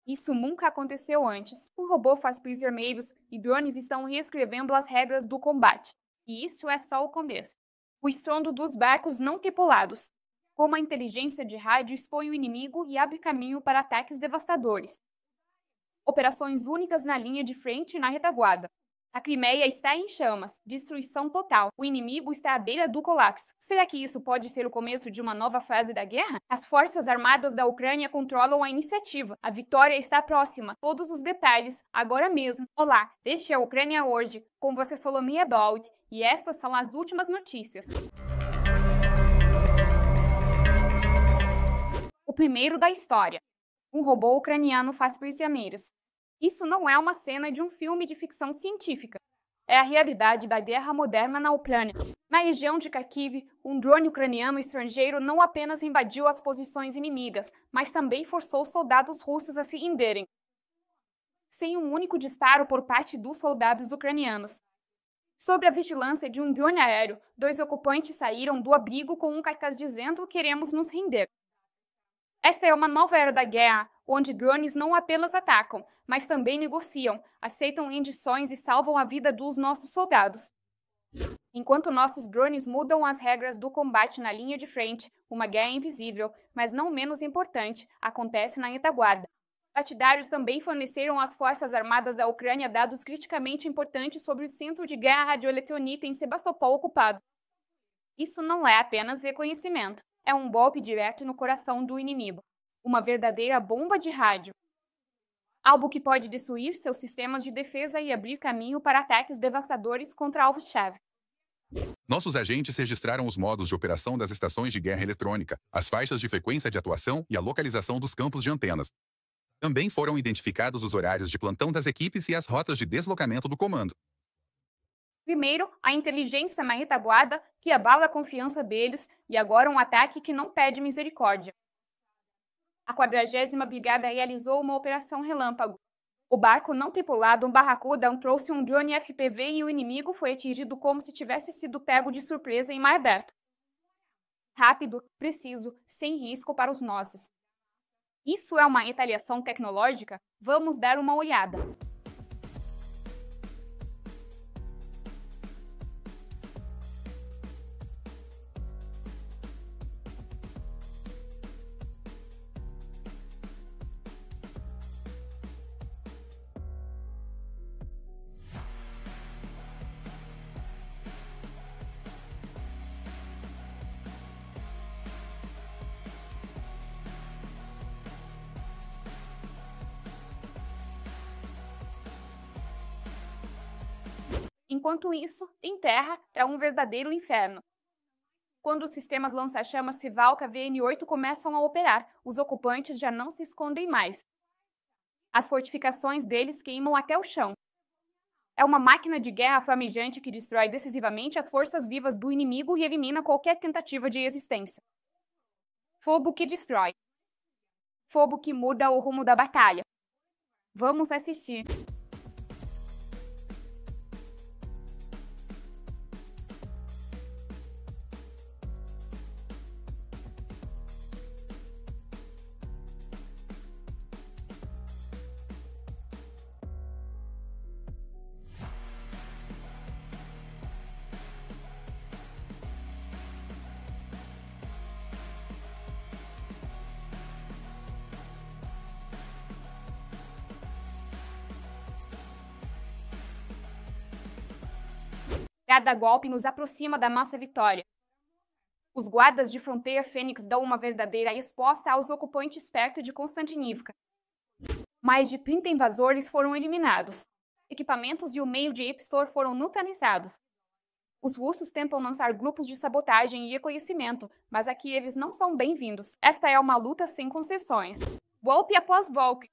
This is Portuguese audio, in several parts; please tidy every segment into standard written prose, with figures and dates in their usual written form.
Isso nunca aconteceu antes. O robô faz prisioneiros e drones estão reescrevendo as regras do combate. E isso é só o começo. O estrondo dos barcos não tripulados. Como a inteligência de rádio expõe o inimigo e abre caminho para ataques devastadores. Operações únicas na linha de frente e na retaguarda. A Crimeia está em chamas, destruição total. O inimigo está à beira do colapso. Será que isso pode ser o começo de uma nova fase da guerra? As forças armadas da Ucrânia controlam a iniciativa. A vitória está próxima. Todos os detalhes, agora mesmo. Olá, este é a Ucrânia Hoje, com você Solomia Bald, e estas são as últimas notícias. O primeiro da história. Um robô ucraniano faz prisioneiros. Isso não é uma cena de um filme de ficção científica. É a realidade da guerra moderna na Ucrânia. Na região de Kharkiv, um drone ucraniano estrangeiro não apenas invadiu as posições inimigas, mas também forçou soldados russos a se renderem. Sem um único disparo por parte dos soldados ucranianos. Sob a vigilância de um drone aéreo, 2 ocupantes saíram do abrigo com um cartaz dizendo "Queremos nos render". Esta é uma nova era da guerra, onde drones não apenas atacam, mas também negociam, aceitam rendições e salvam a vida dos nossos soldados. Enquanto nossos drones mudam as regras do combate na linha de frente, uma guerra invisível, mas não menos importante, acontece na retaguarda. Partidários também forneceram às Forças Armadas da Ucrânia dados criticamente importantes sobre o centro de guerra radioeletrônica em Sebastopol ocupado. Isso não é apenas reconhecimento. É um golpe direto no coração do inimigo. Uma verdadeira bomba de rádio. Algo que pode destruir seus sistemas de defesa e abrir caminho para ataques devastadores contra alvos-chave. Nossos agentes registraram os modos de operação das estações de guerra eletrônica, as faixas de frequência de atuação e a localização dos campos de antenas. Também foram identificados os horários de plantão das equipes e as rotas de deslocamento do comando. Primeiro, a inteligência na retaguarda, que abala a confiança deles, e agora um ataque que não pede misericórdia. A 40ª Brigada realizou uma operação relâmpago. O barco não tripulado, um Barracuda, trouxe um drone FPV e o inimigo foi atingido como se tivesse sido pego de surpresa em mar aberto. Rápido, preciso, sem risco para os nossos. Isso é uma retaliação tecnológica? Vamos dar uma olhada. Enquanto isso, em terra, é um verdadeiro inferno. Quando os sistemas lança-chamas Sivalka VN8 começam a operar, os ocupantes já não se escondem mais. As fortificações deles queimam até o chão. É uma máquina de guerra flamejante que destrói decisivamente as forças vivas do inimigo e elimina qualquer tentativa de resistência. Fogo que destrói. Fogo que muda o rumo da batalha. Vamos assistir. Cada golpe nos aproxima da nossa vitória. Os guardas de fronteira Fênix dão uma verdadeira resposta aos ocupantes perto de Constantinivka. Mais de 30 invasores foram eliminados. Equipamentos e o meio de Epstor foram neutralizados. Os russos tentam lançar grupos de sabotagem e reconhecimento, mas aqui eles não são bem-vindos. Esta é uma luta sem concessões. Golpe após golpe.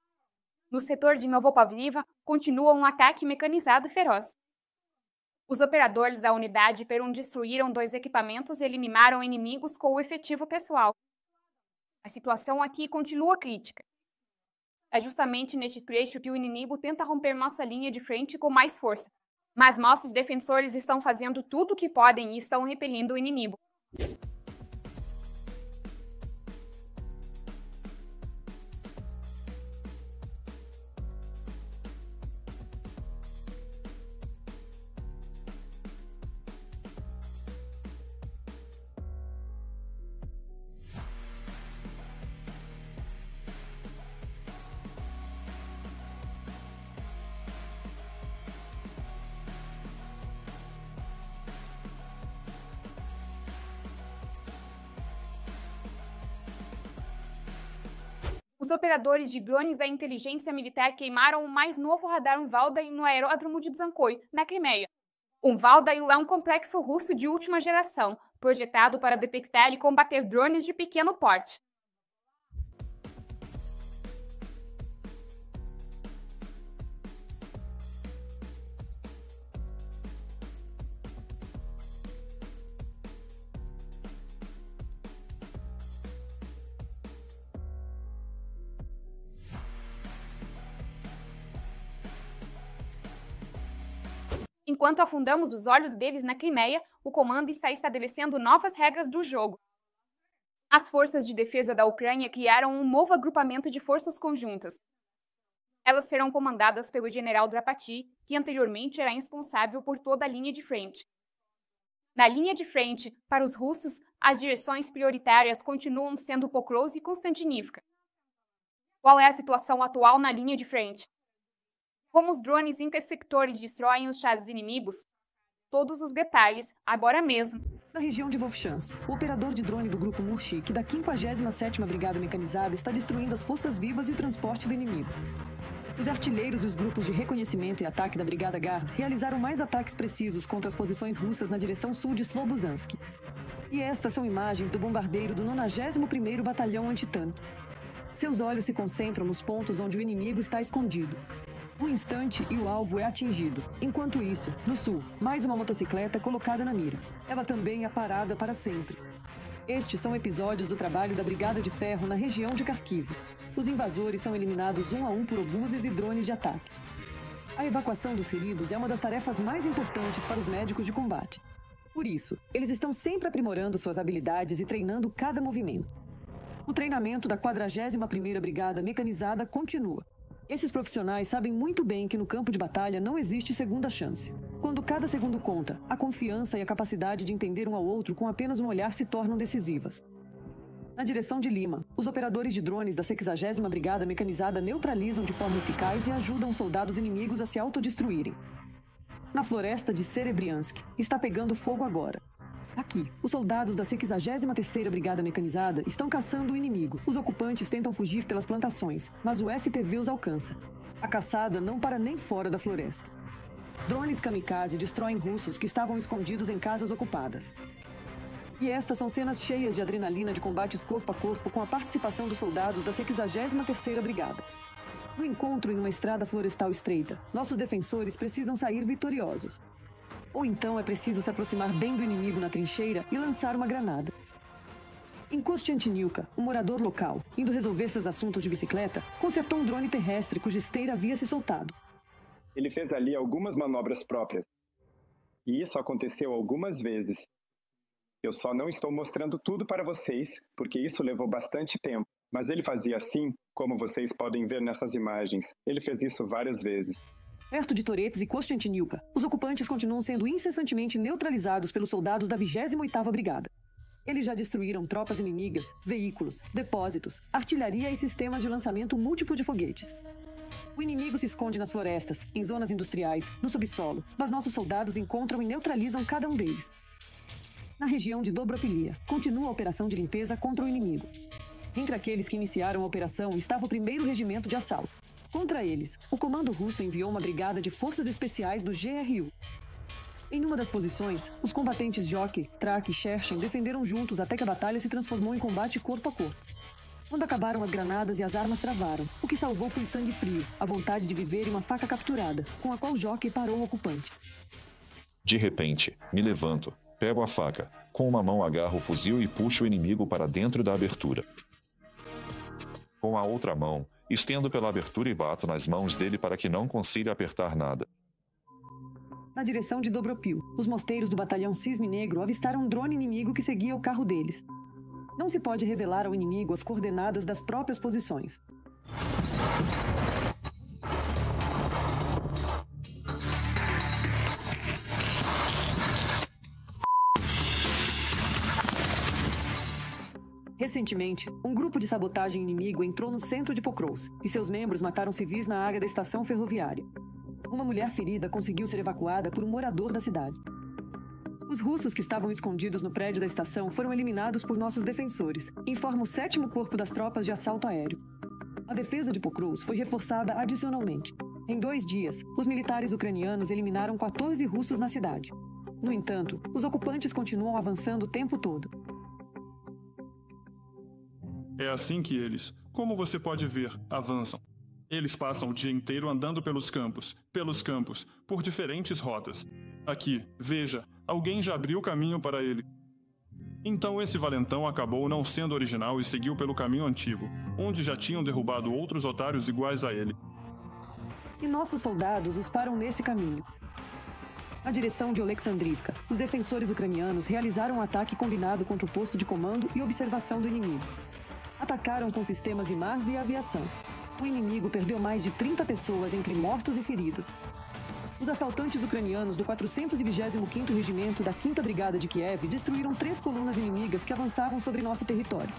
No setor de Novopavliva, continua um ataque mecanizado e feroz. Os operadores da unidade Perun destruíram 2 equipamentos e eliminaram inimigos com o efetivo pessoal. A situação aqui continua crítica. É justamente neste trecho que o inimigo tenta romper nossa linha de frente com mais força. Mas nossos defensores estão fazendo tudo o que podem e estão repelindo o inimigo. os operadores de drones da inteligência militar queimaram o mais novo radar Valdail no aeródromo de Dzhankoi, na Crimeia. O Valdail é um complexo russo de última geração, projetado para detectar e combater drones de pequeno porte. Enquanto afundamos os olhos deles na Crimeia, o comando está estabelecendo novas regras do jogo. As forças de defesa da Ucrânia criaram um novo agrupamento de forças conjuntas. Elas serão comandadas pelo general Drapati, que anteriormente era responsável por toda a linha de frente. Na linha de frente, para os russos, as direções prioritárias continuam sendo Pokrovsk e Konstantinivka. Qual é a situação atual na linha de frente? Como os drones interceptores destroem os chars inimigos? Todos os detalhes, agora mesmo. Na região de Wolfschanz, o operador de drone do grupo Murshik da 57ª Brigada Mecanizada está destruindo as forças vivas e o transporte do inimigo. Os artilheiros e os grupos de reconhecimento e ataque da Brigada Gard realizaram mais ataques precisos contra as posições russas na direção sul de Slobozhansk. E estas são imagens do bombardeiro do 91º Batalhão Antitanque. Seus olhos se concentram nos pontos onde o inimigo está escondido. Um instante e o alvo é atingido. Enquanto isso, no sul, mais uma motocicleta colocada na mira. Ela também é parada para sempre. Estes são episódios do trabalho da Brigada de Ferro na região de Kharkiv. Os invasores são eliminados um a um por obuses e drones de ataque. A evacuação dos feridos é uma das tarefas mais importantes para os médicos de combate. Por isso, eles estão sempre aprimorando suas habilidades e treinando cada movimento. O treinamento da 41ª Brigada Mecanizada continua. Esses profissionais sabem muito bem que no campo de batalha não existe segunda chance. Quando cada segundo conta, a confiança e a capacidade de entender um ao outro com apenas um olhar se tornam decisivas. Na direção de Lima, os operadores de drones da 60ª Brigada Mecanizada neutralizam de forma eficaz e ajudam os soldados inimigos a se autodestruírem. Na floresta de Serebriansk, está pegando fogo agora. Aqui, os soldados da 63ª Brigada Mecanizada estão caçando o inimigo. Os ocupantes tentam fugir pelas plantações, mas o FPV os alcança. A caçada não para nem fora da floresta. Drones kamikaze destroem russos que estavam escondidos em casas ocupadas. E estas são cenas cheias de adrenalina de combates corpo a corpo com a participação dos soldados da 63ª Brigada. No encontro em uma estrada florestal estreita, nossos defensores precisam sair vitoriosos. Ou então é preciso se aproximar bem do inimigo na trincheira e lançar uma granada. Em Konstantinivka, um morador local, indo resolver seus assuntos de bicicleta, consertou um drone terrestre cuja esteira havia se soltado. Ele fez ali algumas manobras próprias. E isso aconteceu algumas vezes. Eu só não estou mostrando tudo para vocês, porque isso levou bastante tempo. Mas ele fazia assim, como vocês podem ver nessas imagens. Ele fez isso várias vezes. Perto de Toretsk e Konstantinivka, os ocupantes continuam sendo incessantemente neutralizados pelos soldados da 28ª Brigada. Eles já destruíram tropas inimigas, veículos, depósitos, artilharia e sistemas de lançamento múltiplo de foguetes. O inimigo se esconde nas florestas, em zonas industriais, no subsolo, mas nossos soldados encontram e neutralizam cada um deles. Na região de Dobropilia, continua a operação de limpeza contra o inimigo. Entre aqueles que iniciaram a operação estava o 1º Regimento de Assalto. Contra eles, o comando russo enviou uma brigada de forças especiais do GRU. Em uma das posições, os combatentes Jockey, Trak e Shershin defenderam juntos até que a batalha se transformou em combate corpo a corpo. Quando acabaram as granadas e as armas travaram, o que salvou foi o sangue frio, a vontade de viver e uma faca capturada, com a qual Jockey parou o ocupante. De repente, me levanto, pego a faca, com uma mão agarro o fuzil e puxo o inimigo para dentro da abertura. Com a outra mão, estendo pela abertura e bato nas mãos dele para que não consiga apertar nada. Na direção de Dobropil, os mosteiros do batalhão Cisne Negro avistaram um drone inimigo que seguia o carro deles. Não se pode revelar ao inimigo as coordenadas das próprias posições. Recentemente, um grupo de sabotagem inimigo entrou no centro de Pokrovsk e seus membros mataram civis na área da estação ferroviária. Uma mulher ferida conseguiu ser evacuada por um morador da cidade. Os russos que estavam escondidos no prédio da estação foram eliminados por nossos defensores, informa o 7º Corpo das Tropas de Assalto Aéreo. A defesa de Pokrov foi reforçada adicionalmente. Em 2 dias, os militares ucranianos eliminaram 14 russos na cidade. No entanto, os ocupantes continuam avançando o tempo todo. É assim que eles, como você pode ver, avançam. Eles passam o dia inteiro andando pelos campos, por diferentes rotas. Aqui, veja, alguém já abriu o caminho para ele. Então esse valentão acabou não sendo original e seguiu pelo caminho antigo, onde já tinham derrubado outros otários iguais a ele. E nossos soldados os param nesse caminho. Na direção de Oleksandrivka, os defensores ucranianos realizaram um ataque combinado contra o posto de comando e observação do inimigo. Atacaram com sistemas IMARS e aviação. O inimigo perdeu mais de 30 pessoas entre mortos e feridos. Os assaltantes ucranianos do 425º Regimento da 5ª Brigada de Kiev destruíram 3 colunas inimigas que avançavam sobre nosso território.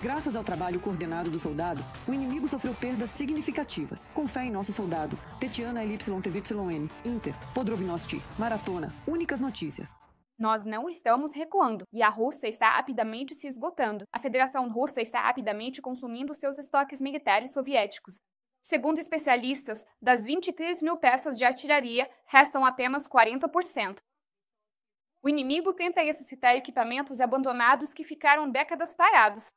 Graças ao trabalho coordenado dos soldados, o inimigo sofreu perdas significativas. Com fé em nossos soldados. Tetiana LYTVYN, Inter, Podrovnosti, Maratona, Únicas Notícias. Nós não estamos recuando, e a Rússia está rapidamente se esgotando. A Federação Russa está rapidamente consumindo seus estoques militares soviéticos. Segundo especialistas, das 23 mil peças de artilharia, restam apenas 40%. O inimigo tenta ressuscitar equipamentos abandonados que ficaram décadas parados.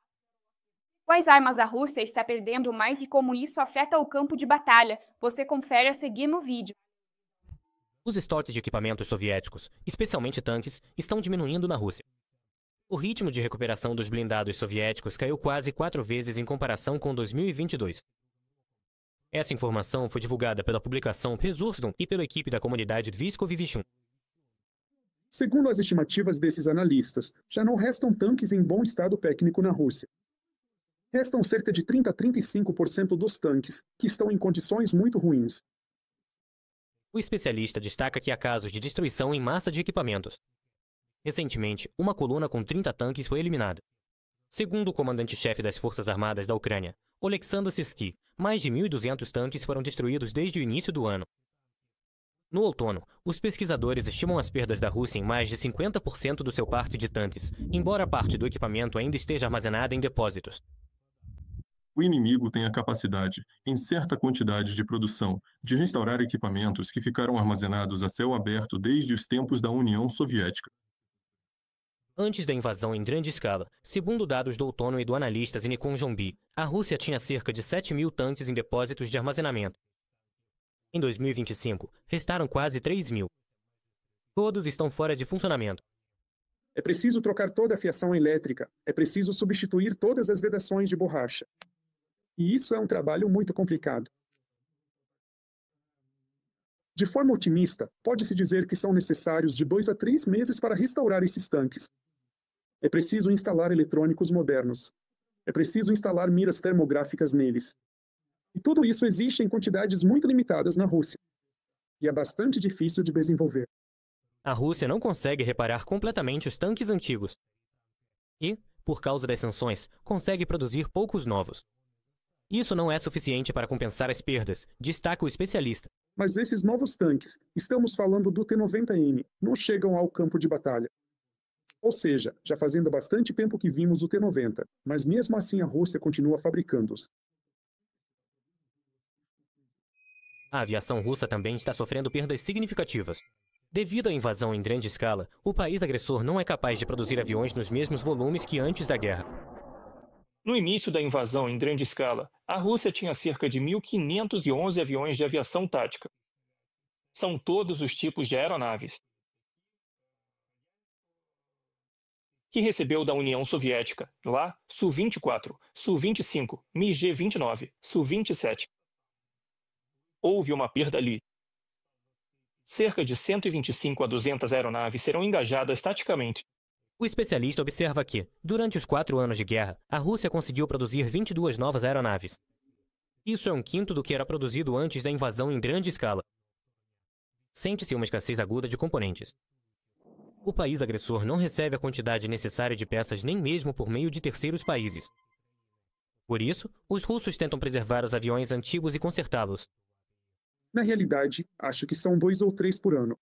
Quais armas a Rússia está perdendo mais e como isso afeta o campo de batalha? Você confere a seguir no vídeo. Os estoques de equipamentos soviéticos, especialmente tanques, estão diminuindo na Rússia. O ritmo de recuperação dos blindados soviéticos caiu quase 4 vezes em comparação com 2022. Essa informação foi divulgada pela publicação Resursdom e pela equipe da comunidade Viskov-Vishun. Segundo as estimativas desses analistas, já não restam tanques em bom estado técnico na Rússia. Restam cerca de 30 a 35% dos tanques, que estão em condições muito ruins. O especialista destaca que há casos de destruição em massa de equipamentos. Recentemente, uma coluna com 30 tanques foi eliminada. Segundo o comandante-chefe das Forças Armadas da Ucrânia, Oleksandr Syrskyi, mais de 1.200 tanques foram destruídos desde o início do ano. No outono, os pesquisadores estimam as perdas da Rússia em mais de 50% do seu parque de tanques, embora parte do equipamento ainda esteja armazenada em depósitos. O inimigo tem a capacidade, em certa quantidade de produção, de restaurar equipamentos que ficaram armazenados a céu aberto desde os tempos da União Soviética. Antes da invasão em grande escala, segundo dados do outono e do analista Zinikon Jombi, a Rússia tinha cerca de 7 mil tanques em depósitos de armazenamento. Em 2025, restaram quase 3 mil. Todos estão fora de funcionamento. É preciso trocar toda a fiação elétrica, é preciso substituir todas as vedações de borracha. E isso é um trabalho muito complicado. De forma otimista, pode-se dizer que são necessários de 2 a 3 meses para restaurar esses tanques. É preciso instalar eletrônicos modernos. É preciso instalar miras termográficas neles. E tudo isso existe em quantidades muito limitadas na Rússia. E é bastante difícil de desenvolver. A Rússia não consegue reparar completamente os tanques antigos. E, por causa das sanções, consegue produzir poucos novos. Isso não é suficiente para compensar as perdas, destaca o especialista. Mas esses novos tanques, estamos falando do T-90M, não chegam ao campo de batalha. Ou seja, já fazendo bastante tempo que vimos o T-90, mas mesmo assim a Rússia continua fabricando-os. A aviação russa também está sofrendo perdas significativas. Devido à invasão em grande escala, o país agressor não é capaz de produzir aviões nos mesmos volumes que antes da guerra. No início da invasão em grande escala, a Rússia tinha cerca de 1.511 aviões de aviação tática. São todos os tipos de aeronaves. Que recebeu da União Soviética, lá, Su-24, Su-25, MiG-29, Su-27. Houve uma perda ali. Cerca de 125 a 200 aeronaves serão engajadas taticamente. O especialista observa que, durante os 4 anos de guerra, a Rússia conseguiu produzir 22 novas aeronaves. Isso é 1/5 do que era produzido antes da invasão em grande escala. Sente-se uma escassez aguda de componentes. O país agressor não recebe a quantidade necessária de peças nem mesmo por meio de terceiros países. Por isso, os russos tentam preservar os aviões antigos e consertá-los. Na realidade, acho que são 2 ou 3 por ano.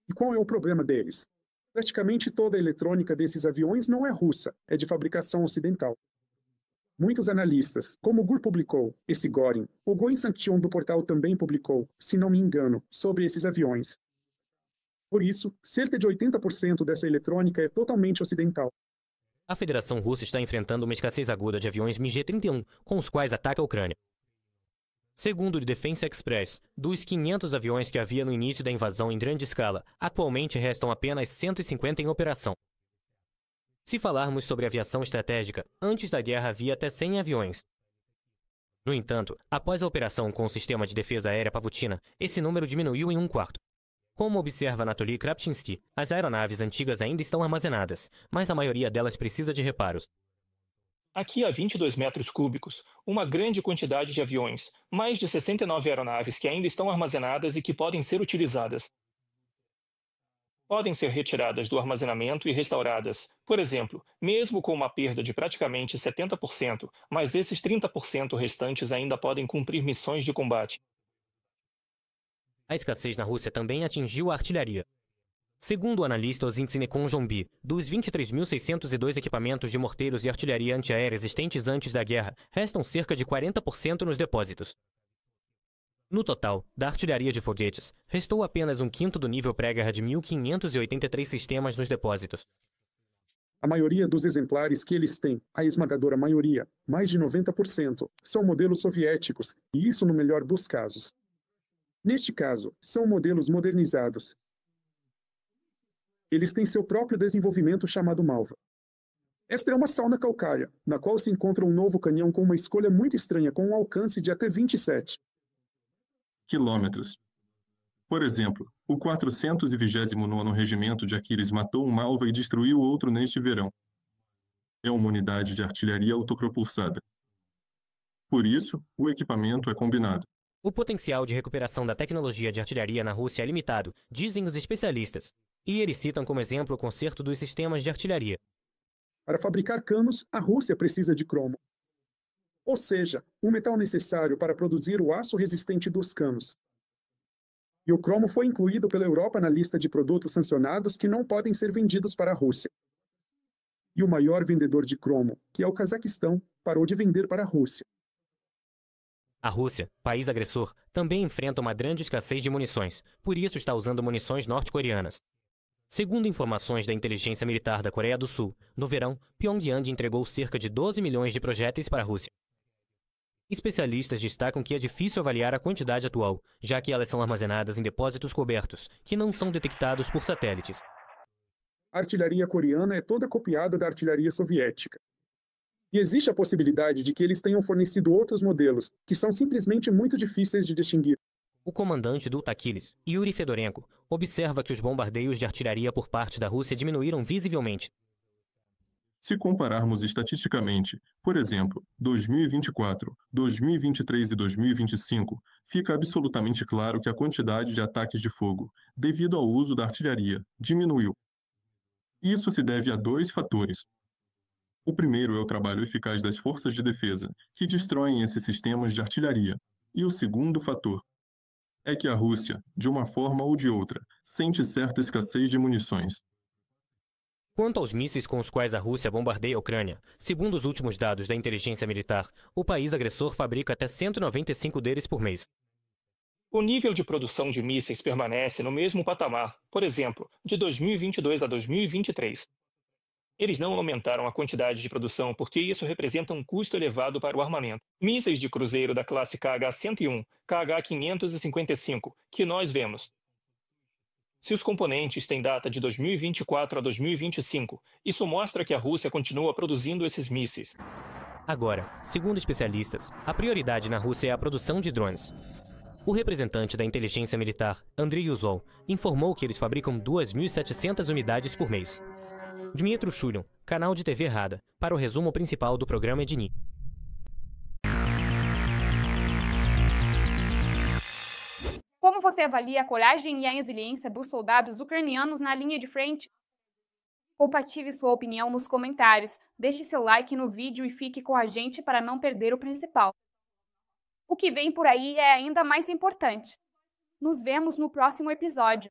E qual é o problema deles? Praticamente toda a eletrônica desses aviões não é russa, é de fabricação ocidental. Muitos analistas, como o Gur publicou, esse Gorin, o Goin Sanction do portal também publicou, se não me engano, sobre esses aviões. Por isso, cerca de 80% dessa eletrônica é totalmente ocidental. A Federação Russa está enfrentando uma escassez aguda de aviões MiG-31, com os quais ataca a Ucrânia. Segundo o Defense Express, dos 500 aviões que havia no início da invasão em grande escala, atualmente restam apenas 150 em operação. Se falarmos sobre aviação estratégica, antes da guerra havia até 100 aviões. No entanto, após a operação com o sistema de defesa aérea Pavutina, esse número diminuiu em 1/4. Como observa Anatoly Krapchinsky, as aeronaves antigas ainda estão armazenadas, mas a maioria delas precisa de reparos. Aqui há 22 metros cúbicos, uma grande quantidade de aviões, mais de 69 aeronaves que ainda estão armazenadas e que podem ser utilizadas. Podem ser retiradas do armazenamento e restauradas, por exemplo, mesmo com uma perda de praticamente 70%, mas esses 30% restantes ainda podem cumprir missões de combate. A escassez na Rússia também atingiu a artilharia. Segundo o analista Ozintsinekon Jombi, dos 23.602 equipamentos de morteiros e artilharia antiaérea existentes antes da guerra, restam cerca de 40% nos depósitos. No total, da artilharia de foguetes, restou apenas 1/5 do nível pré-guerra de 1.583 sistemas nos depósitos. A maioria dos exemplares que eles têm, a esmagadora maioria, mais de 90%, são modelos soviéticos, e isso no melhor dos casos. Neste caso, são modelos modernizados. Eles têm seu próprio desenvolvimento chamado Malva. Esta é uma sauna calcária, na qual se encontra um novo canhão com uma escolha muito estranha, com um alcance de até 27 quilômetros. Por exemplo, o 429º Regimento de Aquiles matou um Malva e destruiu outro neste verão. É uma unidade de artilharia autopropulsada. Por isso, o equipamento é combinado. O potencial de recuperação da tecnologia de artilharia na Rússia é limitado, dizem os especialistas. E eles citam como exemplo o conserto dos sistemas de artilharia. Para fabricar canos, a Rússia precisa de cromo. Ou seja, um metal necessário para produzir o aço resistente dos canos. E o cromo foi incluído pela Europa na lista de produtos sancionados que não podem ser vendidos para a Rússia. E o maior vendedor de cromo, que é o Cazaquistão, parou de vender para a Rússia. A Rússia, país agressor, também enfrenta uma grande escassez de munições, por isso está usando munições norte-coreanas. Segundo informações da inteligência militar da Coreia do Sul, no verão, Pyongyang entregou cerca de 12 milhões de projéteis para a Rússia. Especialistas destacam que é difícil avaliar a quantidade atual, já que elas são armazenadas em depósitos cobertos, que não são detectados por satélites. A artilharia coreana é toda copiada da artilharia soviética. E existe a possibilidade de que eles tenham fornecido outros modelos, que são simplesmente muito difíceis de distinguir. O comandante do Taquiles, Yuri Fedorenko, observa que os bombardeios de artilharia por parte da Rússia diminuíram visivelmente. Se compararmos estatisticamente, por exemplo, 2024, 2023 e 2025, fica absolutamente claro que a quantidade de ataques de fogo, devido ao uso da artilharia, diminuiu. Isso se deve a 2 fatores. O primeiro é o trabalho eficaz das forças de defesa, que destroem esses sistemas de artilharia. E o segundo fator é que a Rússia, de uma forma ou de outra, sente certa escassez de munições. Quanto aos mísseis com os quais a Rússia bombardeia a Ucrânia, segundo os últimos dados da inteligência militar, o país agressor fabrica até 195 deles por mês. O nível de produção de mísseis permanece no mesmo patamar, por exemplo, de 2022 a 2023. Eles não aumentaram a quantidade de produção porque isso representa um custo elevado para o armamento. Mísseis de cruzeiro da classe KH-101, KH-555, que nós vemos. Se os componentes têm data de 2024 a 2025, isso mostra que a Rússia continua produzindo esses mísseis. Agora, segundo especialistas, a prioridade na Rússia é a produção de drones. O representante da inteligência militar, Andrei Uzol, informou que eles fabricam 2.700 unidades por mês. Dmitry Shulin, canal de TV Rada, para o resumo principal do programa Edni. Como você avalia a coragem e a resiliência dos soldados ucranianos na linha de frente? Compartilhe sua opinião nos comentários, deixe seu like no vídeo e fique com a gente para não perder o principal. O que vem por aí é ainda mais importante. Nos vemos no próximo episódio.